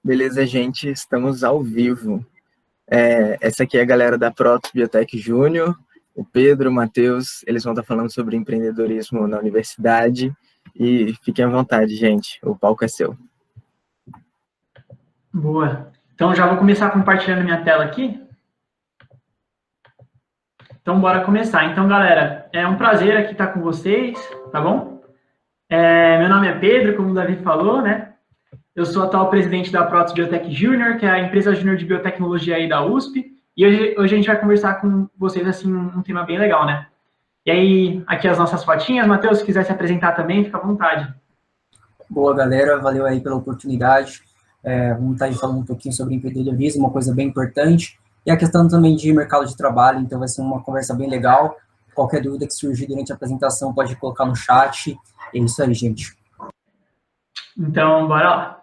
Beleza, gente? Estamos ao vivo. Essa aqui é a galera da Protos Biotech Júnior, o Pedro, o Matheus, eles vão estar falando sobre empreendedorismo na universidade. E fiquem à vontade, gente, o palco é seu. Boa. Então, já vou começar compartilhando minha tela aqui. Então, bora começar. Então, galera, é um prazer aqui estar com vocês, tá bom? Meu nome é Pedro, como o Davi falou, né? Eu sou atual presidente da Protos Biotech Júnior, que é a empresa júnior de biotecnologia aí da USP. E hoje a gente vai conversar com vocês, assim, um tema bem legal, né? E aí, aqui as nossas fotinhas. Matheus, se quiser se apresentar também, fica à vontade. Boa, galera. Valeu aí pela oportunidade. Vamos estar aí falando um pouquinho sobre empreendedorismo, uma coisa bem importante. E a questão também de mercado de trabalho, então vai ser uma conversa bem legal. Qualquer dúvida que surgir durante a apresentação, pode colocar no chat. É isso aí, gente. Então, bora lá.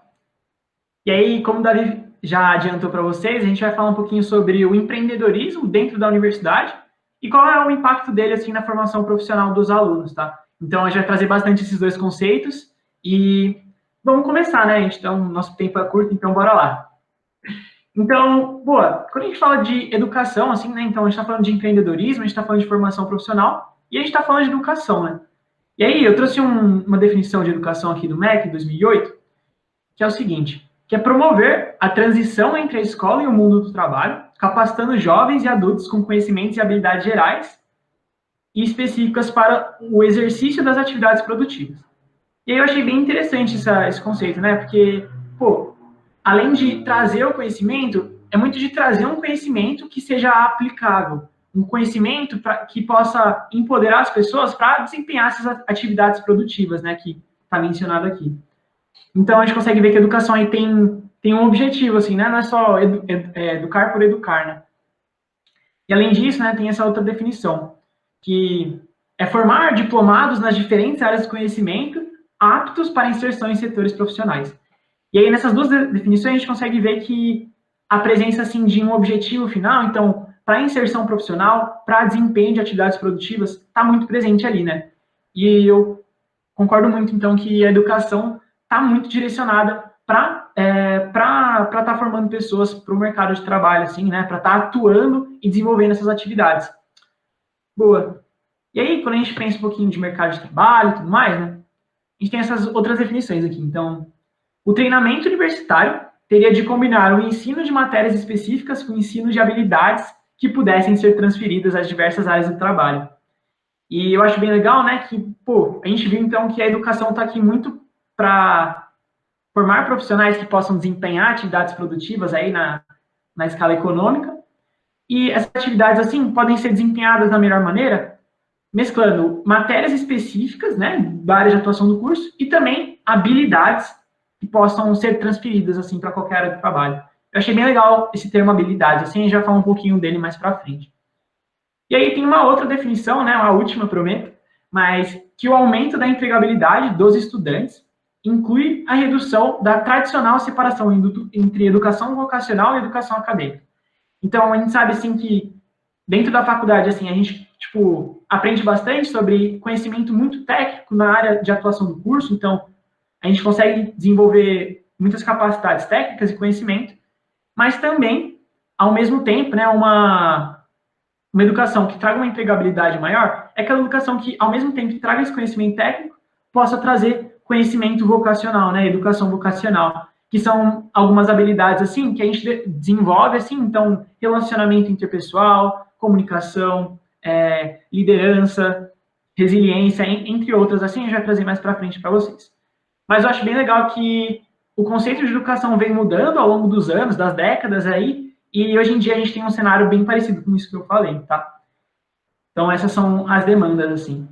E aí, como o Davi já adiantou para vocês, a gente vai falar um pouquinho sobre o empreendedorismo dentro da universidade e qual é o impacto dele, assim, na formação profissional dos alunos, tá? Então, a gente vai trazer bastante esses dois conceitos e vamos começar, né, gente? Então, nosso tempo é curto, então bora lá. Então, boa, quando a gente fala de educação, assim, né, então a gente está falando de empreendedorismo, a gente está falando de formação profissional e a gente está falando de educação, né? E aí, eu trouxe uma definição de educação aqui do MEC, 2008, que é o seguinte, que é promover a transição entre a escola e o mundo do trabalho, capacitando jovens e adultos com conhecimentos e habilidades gerais e específicas para o exercício das atividades produtivas. E aí eu achei bem interessante esse conceito, né? Porque, pô, além de trazer o conhecimento, é muito de trazer um conhecimento que seja aplicável, um conhecimento que possa empoderar as pessoas para desempenhar essas atividades produtivas, né? Que está mencionado aqui. Então, a gente consegue ver que a educação aí tem um objetivo, assim, né? Não é só educar por educar, né? E, além disso, né, tem essa outra definição, que é formar diplomados nas diferentes áreas de conhecimento aptos para inserção em setores profissionais. E aí, nessas duas definições, a gente consegue ver que a presença, assim, de um objetivo final, então, para inserção profissional, para desempenho de atividades produtivas, está muito presente ali, né? E eu concordo muito, então, que a educação está muito direcionada para estar formando pessoas para o mercado de trabalho, assim, né? Para estar atuando e desenvolvendo essas atividades. Boa. E aí, quando a gente pensa um pouquinho de mercado de trabalho e tudo mais, né? A gente tem essas outras definições aqui. Então, o treinamento universitário teria de combinar o ensino de matérias específicas com o ensino de habilidades que pudessem ser transferidas às diversas áreas do trabalho. E eu acho bem legal, né, que, pô, a gente viu, então, que a educação está aqui muito para formar profissionais que possam desempenhar atividades produtivas aí na escala econômica. E essas atividades, assim, podem ser desempenhadas da melhor maneira, mesclando matérias específicas, né, da área de atuação do curso, e também habilidades que possam ser transferidas, assim, para qualquer área do trabalho. Eu achei bem legal esse termo habilidades, assim, a gente vai falar um pouquinho dele mais para frente. E aí tem uma outra definição, né, a última, prometo, mas que o aumento da empregabilidade dos estudantes inclui a redução da tradicional separação entre educação vocacional e educação acadêmica. Então, a gente sabe, assim, que dentro da faculdade, assim, a gente, tipo, aprende bastante sobre conhecimento muito técnico na área de atuação do curso, então, a gente consegue desenvolver muitas capacidades técnicas e conhecimento, mas também, ao mesmo tempo, né, uma educação que traga uma empregabilidade maior é aquela educação que, ao mesmo tempo que traga esse conhecimento técnico, possa trazer conhecimento vocacional, né, educação vocacional, que são algumas habilidades, assim, que a gente desenvolve, assim, então, relacionamento interpessoal, comunicação, liderança, resiliência, entre outras, assim, a gente vai trazer mais para frente para vocês. Mas eu acho bem legal que o conceito de educação vem mudando ao longo dos anos, das décadas aí, e hoje em dia a gente tem um cenário bem parecido com isso que eu falei, tá? Então, essas são as demandas, assim.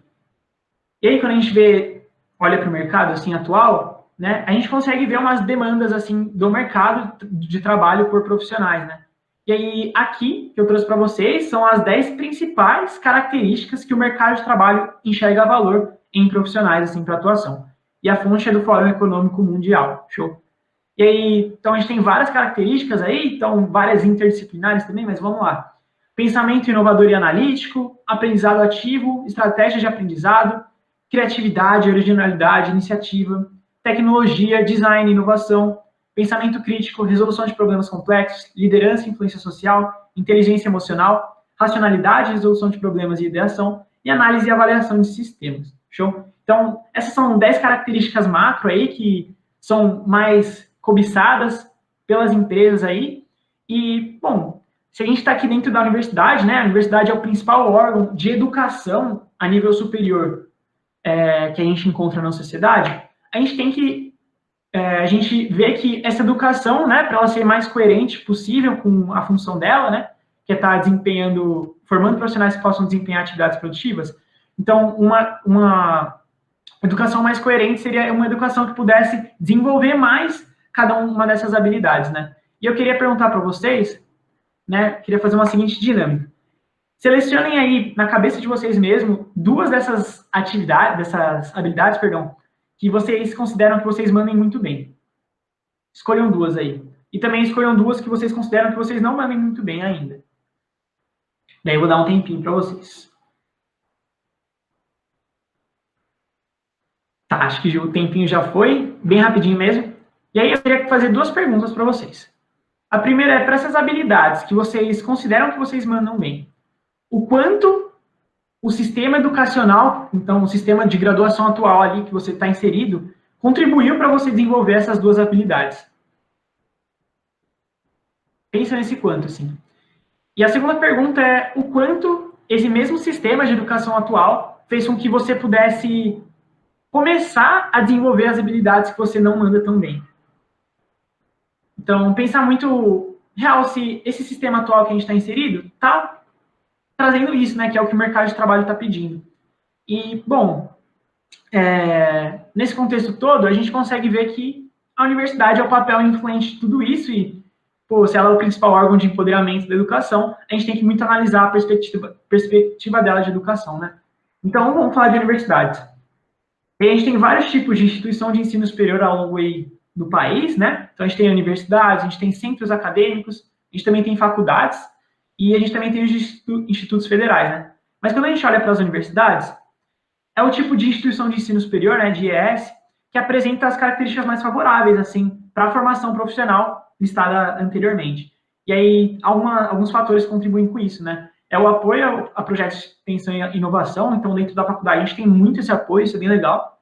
E aí, quando a gente olha para o mercado, assim, atual, né, a gente consegue ver umas demandas, assim, do mercado de trabalho por profissionais, né? E aí, aqui, que eu trouxe para vocês, são as 10 principais características que o mercado de trabalho enxerga valor em profissionais, assim, para atuação. E a fonte é do Fórum Econômico Mundial. Show? E aí, então, a gente tem várias características aí, então, várias interdisciplinares também, mas vamos lá. Pensamento inovador e analítico, aprendizado ativo, estratégia de aprendizado, criatividade, originalidade, iniciativa, tecnologia, design, inovação, pensamento crítico, resolução de problemas complexos, liderança e influência social, inteligência emocional, racionalidade, resolução de problemas e ideação, e análise e avaliação de sistemas. Show? Então, essas são 10 características macro aí que são mais cobiçadas pelas empresas aí. E, bom, se a gente está aqui dentro da universidade, né, a universidade é o principal órgão de educação a nível superior que a gente encontra na sociedade, a gente tem que a gente vê que essa educação, né, para ela ser mais coerente possível com a função dela, né, que é estar formando profissionais que possam desempenhar atividades produtivas. Então, uma educação mais coerente seria uma educação que pudesse desenvolver mais cada uma dessas habilidades, né? E eu queria perguntar para vocês, né, queria fazer uma seguinte dinâmica. Selecionem aí na cabeça de vocês mesmos duas dessas habilidades, que vocês consideram que vocês mandem muito bem. Escolham duas aí. E também escolham duas que vocês consideram que vocês não mandem muito bem ainda. Daí eu vou dar um tempinho para vocês. Tá, acho que o tempinho já foi, bem rapidinho mesmo. E aí eu queria fazer duas perguntas para vocês. A primeira é para essas habilidades que vocês consideram que vocês mandam bem. O quanto o sistema educacional, então o sistema de graduação atual ali que você está inserido, contribuiu para você desenvolver essas duas habilidades. Pensa nesse quanto, assim. E a segunda pergunta é o quanto esse mesmo sistema de educação atual fez com que você pudesse começar a desenvolver as habilidades que você não manda tão bem. Então, pensar muito real se esse sistema atual que a gente está inserido está trazendo isso, né, que é o que o mercado de trabalho está pedindo. E, bom, nesse contexto todo, a gente consegue ver que a universidade é o papel influente de tudo isso e, pô, se ela é o principal órgão de empoderamento da educação, a gente tem que muito analisar a perspectiva dela de educação, né? Então, vamos falar de universidades. E a gente tem vários tipos de instituição de ensino superior ao longo aí do país, né? Então, a gente tem universidades, a gente tem centros acadêmicos, a gente também tem faculdades e a gente também tem os institutos federais, né? Mas quando a gente olha para as universidades, é o tipo de instituição de ensino superior, né, de IES, que apresenta as características mais favoráveis, assim, para a formação profissional listada anteriormente. E aí, alguns fatores contribuem com isso, né? É o apoio a projetos de extensão e inovação, então dentro da faculdade a gente tem muito esse apoio, isso é bem legal.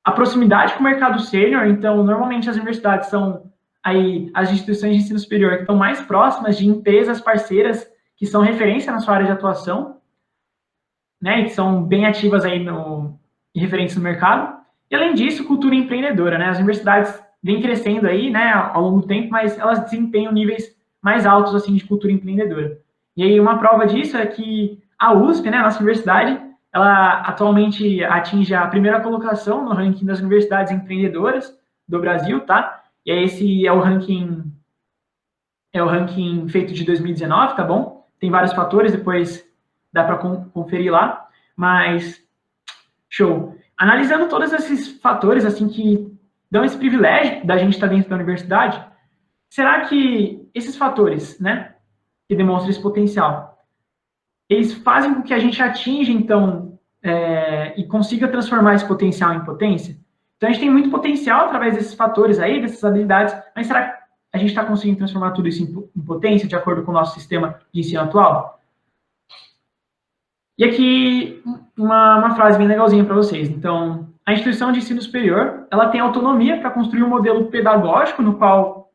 A proximidade com o mercado sênior, então normalmente as universidades são aí as instituições de ensino superior que estão mais próximas de empresas parceiras que são referência na sua área de atuação, né, e que são bem ativas aí e referentes no mercado. E além disso, cultura empreendedora, né? As universidades vêm crescendo aí, né, ao longo do tempo, mas elas desempenham níveis mais altos assim de cultura empreendedora. E aí uma prova disso é que a USP, né, a nossa universidade, ela atualmente atinge a primeira colocação no ranking das universidades empreendedoras do Brasil, tá? E aí esse é o ranking feito de 2019, tá bom? Tem vários fatores, depois dá para conferir lá, mas show. Analisando todos esses fatores assim que dão esse privilégio da gente estar dentro da universidade, será que esses fatores, né, que demonstram esse potencial, eles fazem com que a gente atinja, então, e consiga transformar esse potencial em potência? Então, a gente tem muito potencial através desses fatores aí, dessas habilidades, mas será que a gente está conseguindo transformar tudo isso em potência, de acordo com o nosso sistema de ensino atual? E aqui, uma frase bem legalzinha para vocês. Então, a instituição de ensino superior, ela tem autonomia para construir um modelo pedagógico no qual,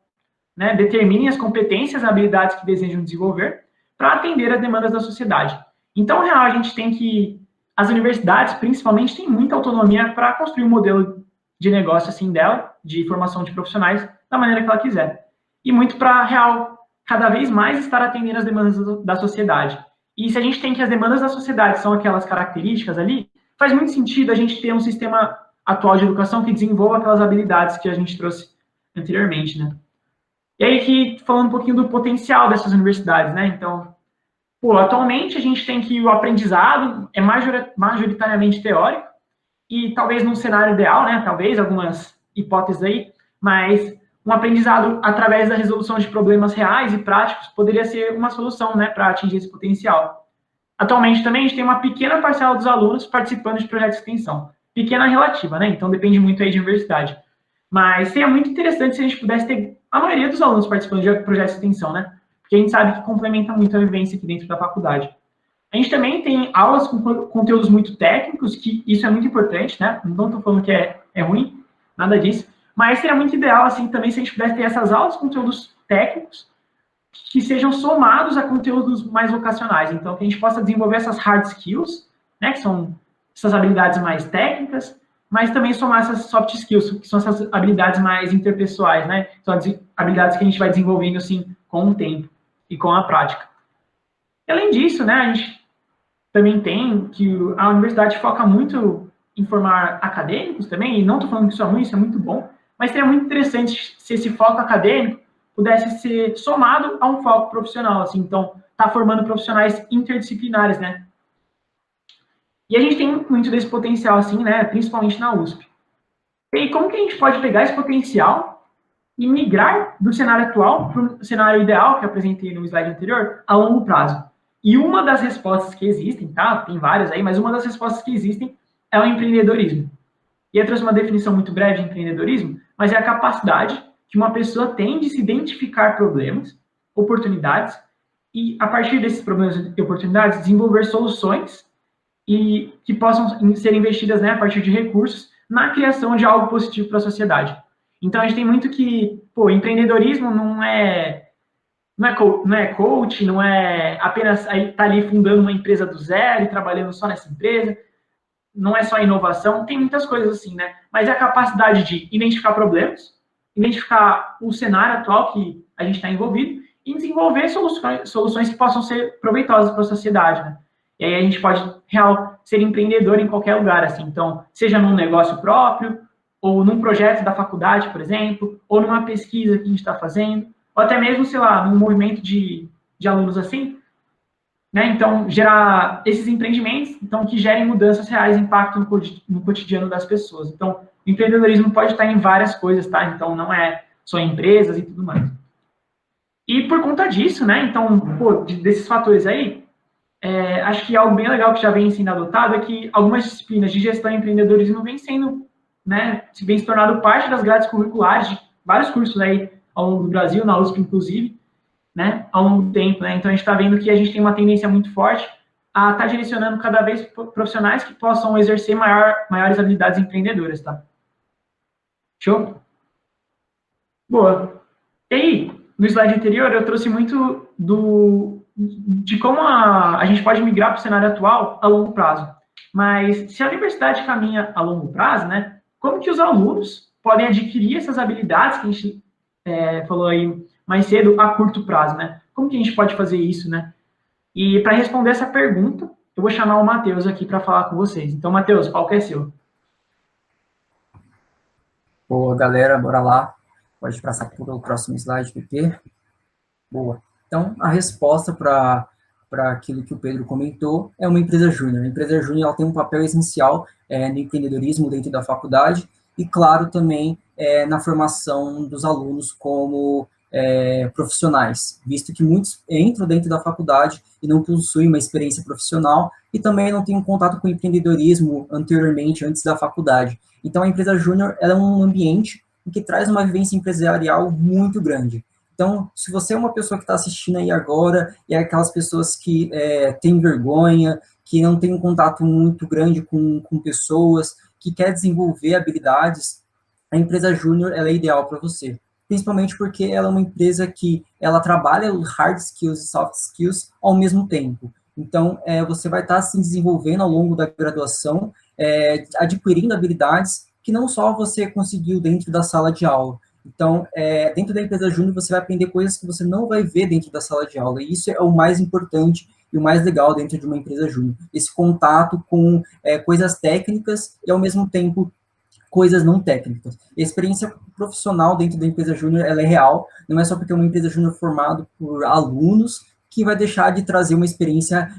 né, determine as competências e habilidades que desejam desenvolver para atender às demandas da sociedade. Então, real, a gente tem que... As universidades, principalmente, têm muita autonomia para construir um modelo de negócio assim dela, de formação de profissionais, da maneira que ela quiser. E muito para, real, cada vez mais estar atendendo às demandas da sociedade. E se a gente tem que as demandas da sociedade são aquelas características ali, faz muito sentido a gente ter um sistema atual de educação que desenvolva aquelas habilidades que a gente trouxe anteriormente, né? E aí, falando um pouquinho do potencial dessas universidades, né? Então, pô, atualmente a gente tem que o aprendizado é majoritariamente teórico e talvez num cenário ideal, né? Talvez algumas hipóteses aí, mas um aprendizado através da resolução de problemas reais e práticos poderia ser uma solução, né, para atingir esse potencial. Atualmente também a gente tem uma pequena parcela dos alunos participando de projetos de extensão. Pequena relativa, né? Então depende muito aí de universidade. Mas seria muito interessante se a gente pudesse ter a maioria dos alunos participando de projetos de extensão, né? Porque a gente sabe que complementa muito a vivência aqui dentro da faculdade. A gente também tem aulas com conteúdos muito técnicos, que isso é muito importante, né? Não estou falando que é ruim, nada disso. Mas seria muito ideal, assim, também se a gente pudesse ter essas aulas com conteúdos técnicos que sejam somados a conteúdos mais vocacionais. Então, que a gente possa desenvolver essas hard skills, né? Que são essas habilidades mais técnicas, mas também somar essas soft skills, que são essas habilidades mais interpessoais, né? São as habilidades que a gente vai desenvolvendo, assim, com o tempo e com a prática. E, além disso, né, a gente também tem que a universidade foca muito em formar acadêmicos também, e não estou falando que isso é ruim, isso é muito bom, mas seria muito interessante se esse foco acadêmico pudesse ser somado a um foco profissional, assim, então, tá formando profissionais interdisciplinares, né? E a gente tem muito desse potencial, assim, né, principalmente na USP. E como que a gente pode pegar esse potencial e migrar do cenário atual para o cenário ideal, que eu apresentei no slide anterior, a longo prazo? E uma das respostas que existem, tá? Tem várias aí, mas uma das respostas que existem é o empreendedorismo. E eu trouxe uma definição muito breve de empreendedorismo, mas é a capacidade que uma pessoa tem de se identificar problemas, oportunidades, e a partir desses problemas e oportunidades, desenvolver soluções e que possam ser investidas, né, a partir de recursos na criação de algo positivo para a sociedade. Então, a gente tem muito que, pô, empreendedorismo não é coach, não é apenas estar ali fundando uma empresa do zero e trabalhando só nessa empresa, não é só inovação, tem muitas coisas assim, né? Mas é a capacidade de identificar problemas, identificar o cenário atual que a gente está envolvido e desenvolver soluções que possam ser proveitosas para a sociedade, né? E aí a gente pode, ser empreendedor em qualquer lugar, assim. Então, seja num negócio próprio, ou num projeto da faculdade, por exemplo, ou numa pesquisa que a gente está fazendo, ou até mesmo, sei lá, num movimento de alunos assim, né? Então, gerar esses empreendimentos, então, que gerem mudanças reais, impacto no cotidiano das pessoas. Então, o empreendedorismo pode estar em várias coisas, tá? Então, não é só empresas e tudo mais. E por conta disso, né? Então, desses fatores aí, acho que algo bem legal que já vem sendo adotado é que algumas disciplinas de gestão e empreendedorismo vem sendo, né? Vem se tornando parte das grades curriculares de vários cursos aí ao longo do Brasil, na USP, inclusive, né, ao longo do tempo, né? Então, a gente está vendo que a gente tem uma tendência muito forte a estar direcionando cada vez profissionais que possam exercer maiores habilidades empreendedoras, tá? Show? Boa. E aí, no slide anterior, eu trouxe muito de como a gente pode migrar para o cenário atual a longo prazo. Mas, se a universidade caminha a longo prazo, né, como que os alunos podem adquirir essas habilidades que a gente falou aí mais cedo a curto prazo, né? Como que a gente pode fazer isso, né? E para responder essa pergunta, eu vou chamar o Matheus aqui para falar com vocês. Então, Matheus, o palco é seu. Boa, galera, bora lá. Pode passar para o próximo slide, PP. Boa. Então, a resposta para aquilo que o Pedro comentou é uma empresa júnior. A empresa júnior ela tem um papel essencial no empreendedorismo dentro da faculdade e, claro, também na formação dos alunos como profissionais, visto que muitos entram dentro da faculdade e não possuem uma experiência profissional e também não têm um contato com o empreendedorismo anteriormente, antes da faculdade. Então, a empresa júnior ela é um ambiente em que traz uma vivência empresarial muito grande. Então, se você é uma pessoa que está assistindo aí agora, e é aquelas pessoas que têm vergonha, que não tem um contato muito grande com pessoas, que quer desenvolver habilidades, a empresa júnior ela é ideal para você. Principalmente porque ela é uma empresa que ela trabalha os hard skills e soft skills ao mesmo tempo. Então, você vai estar se desenvolvendo ao longo da graduação, adquirindo habilidades que não só você conseguiu dentro da sala de aula. Então, dentro da empresa júnior, você vai aprender coisas que você não vai ver dentro da sala de aula. E isso é o mais importante e o mais legal dentro de uma empresa júnior. Esse contato com coisas técnicas e, ao mesmo tempo, coisas não técnicas. A experiência profissional dentro da empresa júnior, ela é real, não é só porque é uma empresa júnior formada por alunos que vai deixar de trazer uma experiência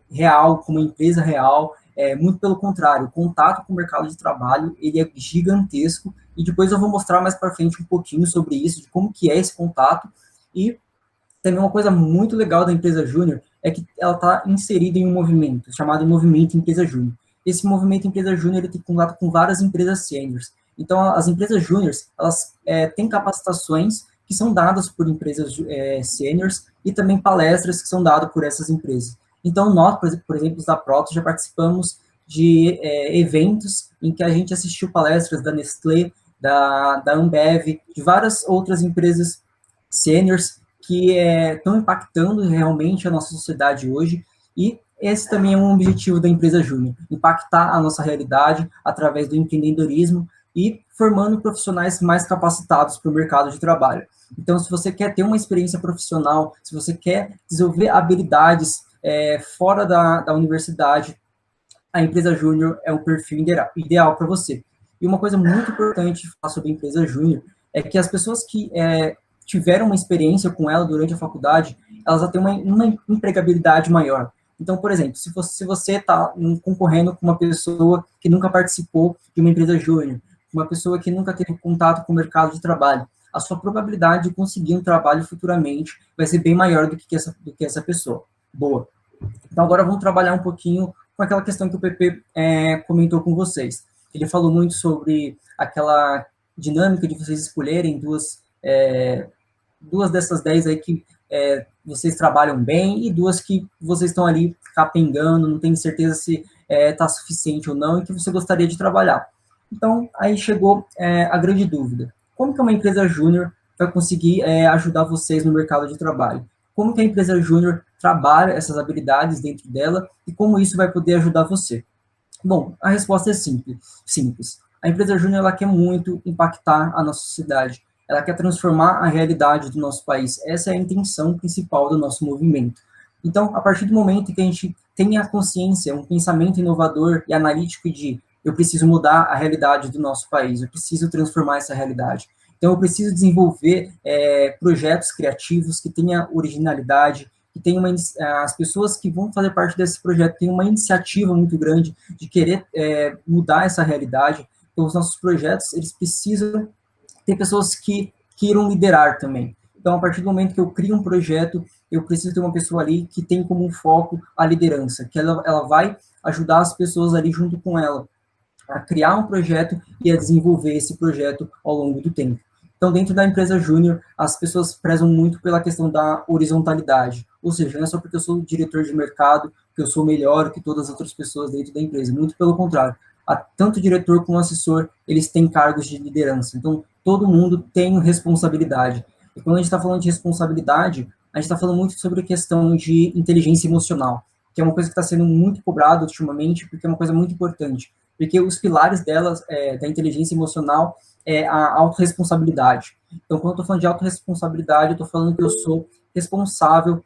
real, com uma empresa real, muito pelo contrário, o contato com o mercado de trabalho, ele é gigantesco, e depois eu vou mostrar mais para frente um pouquinho sobre isso, de como que é esse contato, e também uma coisa muito legal da empresa júnior é que ela está inserida em um movimento, chamado Movimento Empresa Júnior. Esse movimento Empresa Júnior tem contato com várias empresas sêniores. Então, as empresas júniores, elas têm capacitações que são dadas por empresas sêniores e também palestras que são dadas por essas empresas. Então, nós, por exemplo, da Protos, já participamos de eventos em que a gente assistiu palestras da Nestlé, da Ambev, de várias outras empresas sêniores que estão impactando realmente a nossa sociedade hoje, e esse também é um objetivo da empresa júnior, impactar a nossa realidade através do empreendedorismo e formando profissionais mais capacitados para o mercado de trabalho. Então, se você quer ter uma experiência profissional, se você quer desenvolver habilidades fora da universidade, a empresa júnior é o perfil ideal para você. E uma coisa muito importante de falar sobre a empresa júnior é que as pessoas que tiveram uma experiência com ela durante a faculdade, elas já têm uma empregabilidade maior. Então, por exemplo, se você está concorrendo com uma pessoa que nunca participou de uma empresa júnior, uma pessoa que nunca teve contato com o mercado de trabalho, a sua probabilidade de conseguir um trabalho futuramente vai ser bem maior do que essa pessoa. Boa. Então, agora vamos trabalhar um pouquinho com aquela questão que o PP comentou com vocês. Ele falou muito sobre aquela dinâmica de vocês escolherem duas dessas 10 aí que vocês trabalham bem e duas que vocês estão ali capengando, não tem certeza se está suficiente ou não e que você gostaria de trabalhar. Então, aí chegou a grande dúvida. Como que uma empresa júnior vai conseguir ajudar vocês no mercado de trabalho? Como que a empresa júnior trabalha essas habilidades dentro dela e como isso vai poder ajudar você? Bom, a resposta é simples. A empresa júnior, ela quer muito impactar a nossa sociedade. Ela quer transformar a realidade do nosso país. Essa é a intenção principal do nosso movimento. Então, a partir do momento que a gente tem a consciência, um pensamento inovador e analítico de eu preciso mudar a realidade do nosso país, eu preciso transformar essa realidade. Então, eu preciso desenvolver projetos criativos que tenham originalidade, que tenham as pessoas que vão fazer parte desse projeto têm uma iniciativa muito grande de querer mudar essa realidade. Então, os nossos projetos, eles precisam ter pessoas que queiram liderar também. Então, a partir do momento que eu crio um projeto, eu preciso ter uma pessoa ali que tem como foco a liderança, que ela vai ajudar as pessoas ali junto com ela a criar um projeto e a desenvolver esse projeto ao longo do tempo. Então, dentro da empresa júnior, as pessoas prezam muito pela questão da horizontalidade, ou seja, não é só porque eu sou diretor de mercado que eu sou melhor que todas as outras pessoas dentro da empresa, muito pelo contrário. Tanto o diretor como o assessor, eles têm cargos de liderança, então todo mundo tem responsabilidade. E quando a gente está falando de responsabilidade, a gente está falando muito sobre a questão de inteligência emocional, que é uma coisa que está sendo muito cobrada ultimamente, porque é uma coisa muito importante, porque os pilares delas, da inteligência emocional, é a autorresponsabilidade. Então, quando eu estou falando de autorresponsabilidade, eu estou falando que eu sou responsável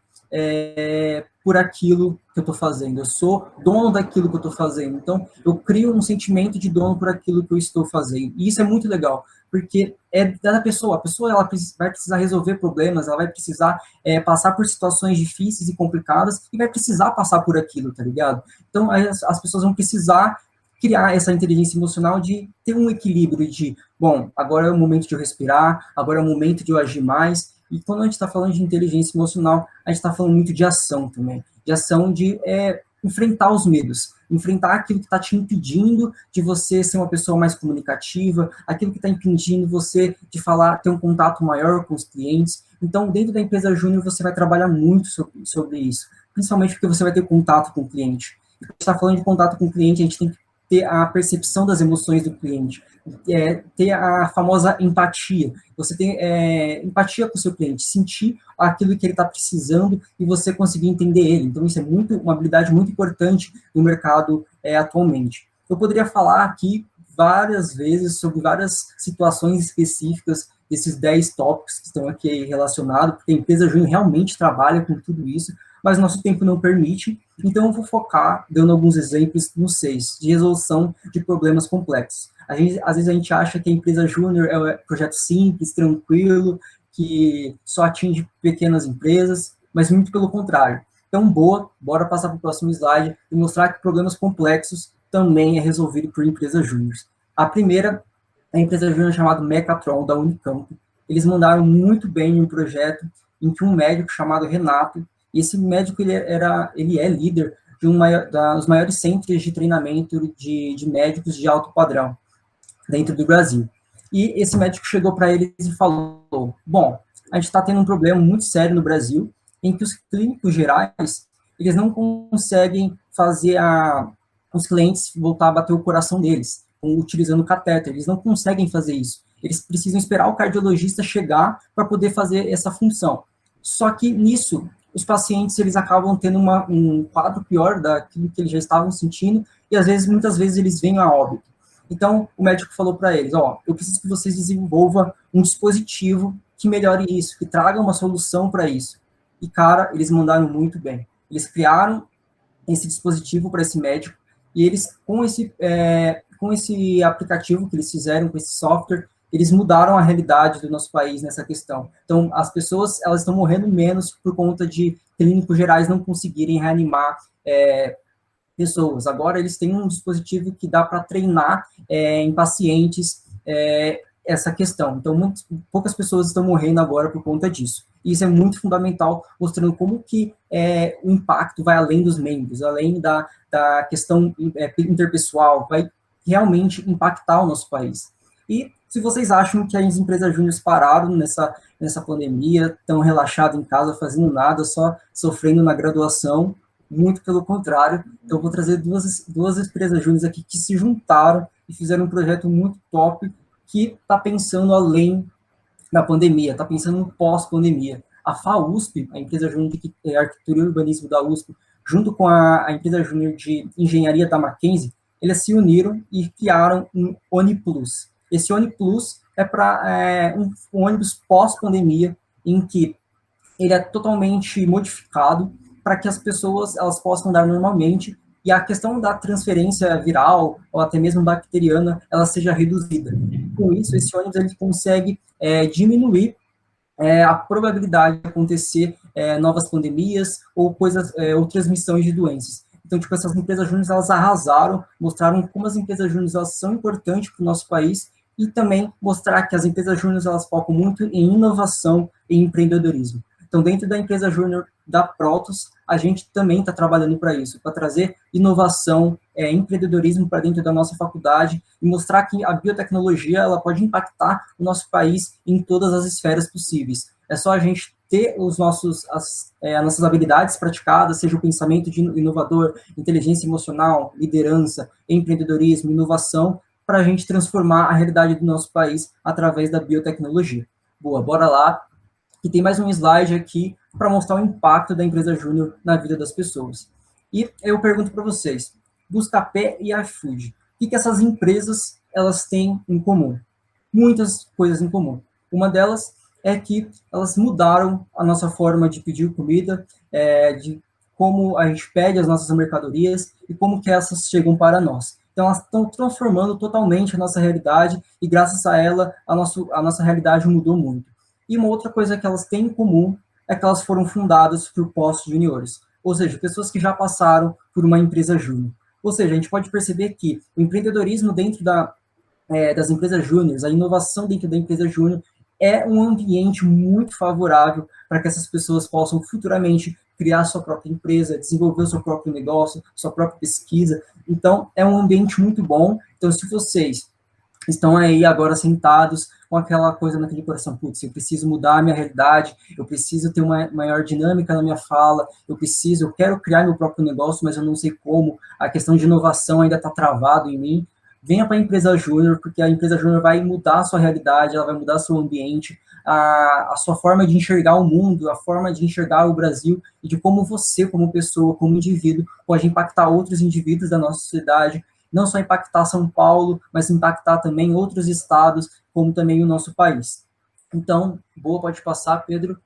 por aquilo que eu estou fazendo. Eu sou dono daquilo que eu estou fazendo. Então, eu crio um sentimento de dono por aquilo que eu estou fazendo. E isso é muito legal, porque é da pessoa. A pessoa ela vai precisar resolver problemas, ela vai precisar passar por situações difíceis e complicadas e vai precisar passar por aquilo, tá ligado? Então, as pessoas vão precisar criar essa inteligência emocional de ter um equilíbrio de, bom, agora é o momento de eu respirar, agora é o momento de eu agir mais. E quando a gente está falando de inteligência emocional, a gente está falando muito de ação também, de ação de enfrentar os medos, enfrentar aquilo que está te impedindo de você ser uma pessoa mais comunicativa, aquilo que está impedindo você de falar, ter um contato maior com os clientes. Então, dentro da empresa júnior, você vai trabalhar muito sobre isso, principalmente porque você vai ter contato com o cliente. E quando a gente está falando de contato com o cliente, a gente tem que ter a percepção das emoções do cliente, ter a famosa empatia. Você tem empatia com o seu cliente, sentir aquilo que ele está precisando e você conseguir entender ele. Então, isso é uma habilidade muito importante no mercado atualmente. Eu poderia falar aqui várias vezes sobre várias situações específicas desses 10 tópicos que estão aqui relacionados, porque a empresa júnior realmente trabalha com tudo isso, mas nosso tempo não permite, então eu vou focar, dando alguns exemplos no 6, de resolução de problemas complexos. Às vezes a gente acha que a empresa júnior é um projeto simples, tranquilo, que só atinge pequenas empresas, mas muito pelo contrário. Então, bora passar para o próximo slide e mostrar que problemas complexos também é resolvido por empresas júnior. A primeira é a empresa júnior chamada Mecatron, da Unicamp. Eles mandaram muito bem em um projeto em que um médico chamado Renato, e esse médico ele é líder de dos maiores centros de treinamento de médicos de alto padrão. dentro do Brasil. E esse médico chegou para eles e falou, bom, a gente está tendo um problema muito sério no Brasil, em que os clínicos gerais, eles não conseguem fazer os clientes voltar a bater o coração deles, utilizando o catéter, eles não conseguem fazer isso. Eles precisam esperar o cardiologista chegar para poder fazer essa função. Só que nisso, os pacientes, eles acabam tendo um quadro pior daquilo que eles já estavam sentindo, e às vezes, muitas vezes, eles vêm a óbito. Então, o médico falou para eles, eu preciso que vocês desenvolvam um dispositivo que melhore isso, que traga uma solução para isso. E, cara, eles mandaram muito bem. Eles criaram esse dispositivo para esse médico, e eles, com esse aplicativo que eles fizeram, com esse software, eles mudaram a realidade do nosso país nessa questão. Então, as pessoas, elas estão morrendo menos por conta de clínicos gerais não conseguirem reanimar pessoas. Agora, eles têm um dispositivo que dá para treinar em pacientes essa questão. Então, poucas pessoas estão morrendo agora por conta disso. E isso é muito fundamental, mostrando como que o impacto vai além dos membros, além da questão interpessoal, vai realmente impactar o nosso país. E se vocês acham que as empresas júniores pararam nessa pandemia, estão relaxadas em casa, fazendo nada, só sofrendo na graduação, muito pelo contrário. Então, eu vou trazer duas empresas júniores aqui que se juntaram e fizeram um projeto muito top, que está pensando além da pandemia, está pensando no pós-pandemia. A FAUSP, a empresa júnior de arquitetura e urbanismo da USP, junto com a empresa júnior de engenharia da Mackenzie, eles se uniram e criaram um OniPlus. Esse OniPlus é para um ônibus pós-pandemia, em que ele é totalmente modificado para que as pessoas elas possam andar normalmente e a questão da transferência viral ou até mesmo bacteriana ela seja reduzida. Com isso, esse ônibus ele consegue diminuir a probabilidade de acontecer novas pandemias ou ou transmissões de doenças. Então, tipo, essas empresas júniores, elas arrasaram, mostraram como as empresas júniores elas são importantes para o nosso país e também mostrar que as empresas júniores elas focam muito em inovação e empreendedorismo. Então, dentro da empresa júnior da Protos, a gente também está trabalhando para isso, para trazer inovação, empreendedorismo para dentro da nossa faculdade e mostrar que a biotecnologia ela pode impactar o nosso país em todas as esferas possíveis. É só a gente ter as nossas habilidades praticadas, seja o pensamento de inovador, inteligência emocional, liderança, empreendedorismo, inovação, para a gente transformar a realidade do nosso país através da biotecnologia. Boa, bora lá. E tem mais um slide aqui para mostrar o impacto da empresa júnior na vida das pessoas. E eu pergunto para vocês, Buscapé e iFood, o que essas empresas elas têm em comum? Muitas coisas em comum. Uma delas é que elas mudaram a nossa forma de pedir comida, de como a gente pede as nossas mercadorias e como que essas chegam para nós. Então, elas estão transformando totalmente a nossa realidade e, graças a ela, a nossa realidade mudou muito. E uma outra coisa que elas têm em comum é que elas foram fundadas por pós-juniores, ou seja, pessoas que já passaram por uma empresa júnior. Ou seja, a gente pode perceber que o empreendedorismo dentro das empresas júniores, a inovação dentro da empresa júnior, é um ambiente muito favorável para que essas pessoas possam futuramente criar sua própria empresa, desenvolver o seu próprio negócio, sua própria pesquisa. Então, é um ambiente muito bom. Então, se vocês estão aí agora sentados com aquela coisa naquele coração, putz, eu preciso mudar a minha realidade, eu preciso ter uma maior dinâmica na minha fala, eu quero criar meu próprio negócio, mas eu não sei como, a questão de inovação ainda está travado em mim, venha para a empresa júnior, porque a empresa júnior vai mudar a sua realidade, ela vai mudar seu ambiente, a sua forma de enxergar o mundo, a forma de enxergar o Brasil e de como você, como pessoa, como indivíduo, pode impactar outros indivíduos da nossa sociedade, não só impactar São Paulo, mas impactar também outros estados, como também o nosso país. Então, boa, pode passar, Pedro.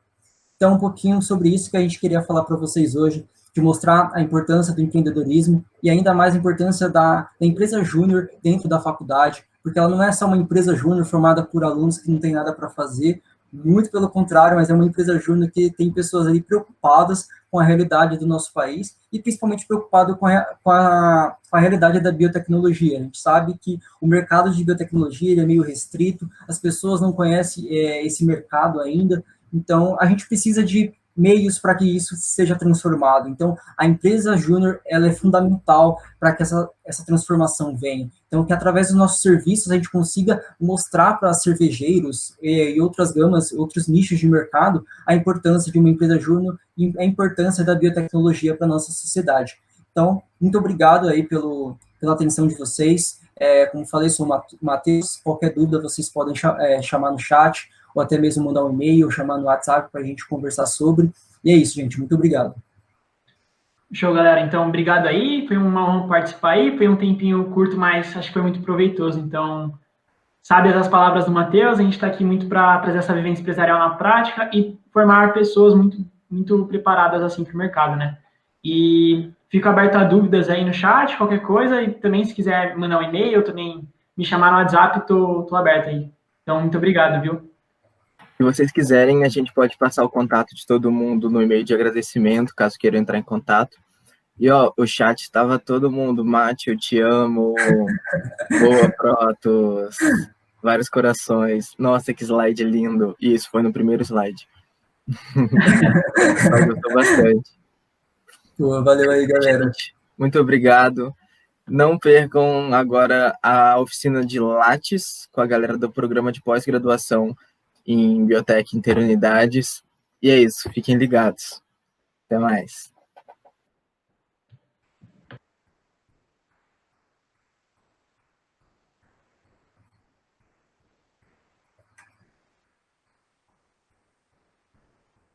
Então, um pouquinho sobre isso que a gente queria falar para vocês hoje, de mostrar a importância do empreendedorismo e ainda mais a importância da empresa júnior dentro da faculdade, porque ela não é só uma empresa júnior formada por alunos que não tem nada para fazer, muito pelo contrário, mas é uma empresa júnior que tem pessoas ali preocupadas com a realidade do nosso país e principalmente preocupado com a realidade da biotecnologia. A gente sabe que o mercado de biotecnologia ele é meio restrito, as pessoas não conhecem esse mercado ainda, então a gente precisa de meios para que isso seja transformado. Então, a empresa júnior, ela é fundamental para que essa transformação venha. Então, que através dos nossos serviços a gente consiga mostrar para cervejeiros e outras gamas, outros nichos de mercado, a importância de uma empresa júnior e a importância da biotecnologia para a nossa sociedade. Então, muito obrigado aí pela atenção de vocês. Como falei, sou o Matheus. Qualquer dúvida, vocês podem chamar no chat, ou até mesmo mandar um e-mail, ou chamar no WhatsApp para a gente conversar sobre. E é isso, gente. Muito obrigado. Show, galera. Então, obrigado aí. Foi uma honra participar aí. Foi um tempinho curto, mas acho que foi muito proveitoso. Então, sabe as palavras do Matheus, a gente está aqui muito para trazer essa vivência empresarial na prática e formar pessoas muito, muito preparadas assim para o mercado, né? E fico aberto a dúvidas aí no chat, qualquer coisa, e também se quiser mandar um e-mail, também me chamar no WhatsApp, tô aberto aí. Então, muito obrigado, viu? Se vocês quiserem, a gente pode passar o contato de todo mundo no e-mail de agradecimento, caso queiram entrar em contato. E, ó, o chat estava todo mundo, Mate, eu te amo, boa, Protos, vários corações. Nossa, que slide lindo. E isso foi no primeiro slide. Gostou bastante. Boa, valeu aí, galera. Muito obrigado. Não percam agora a oficina de Lattes com a galera do programa de pós-graduação em Biotech Interunidades. E é isso, fiquem ligados. Até mais.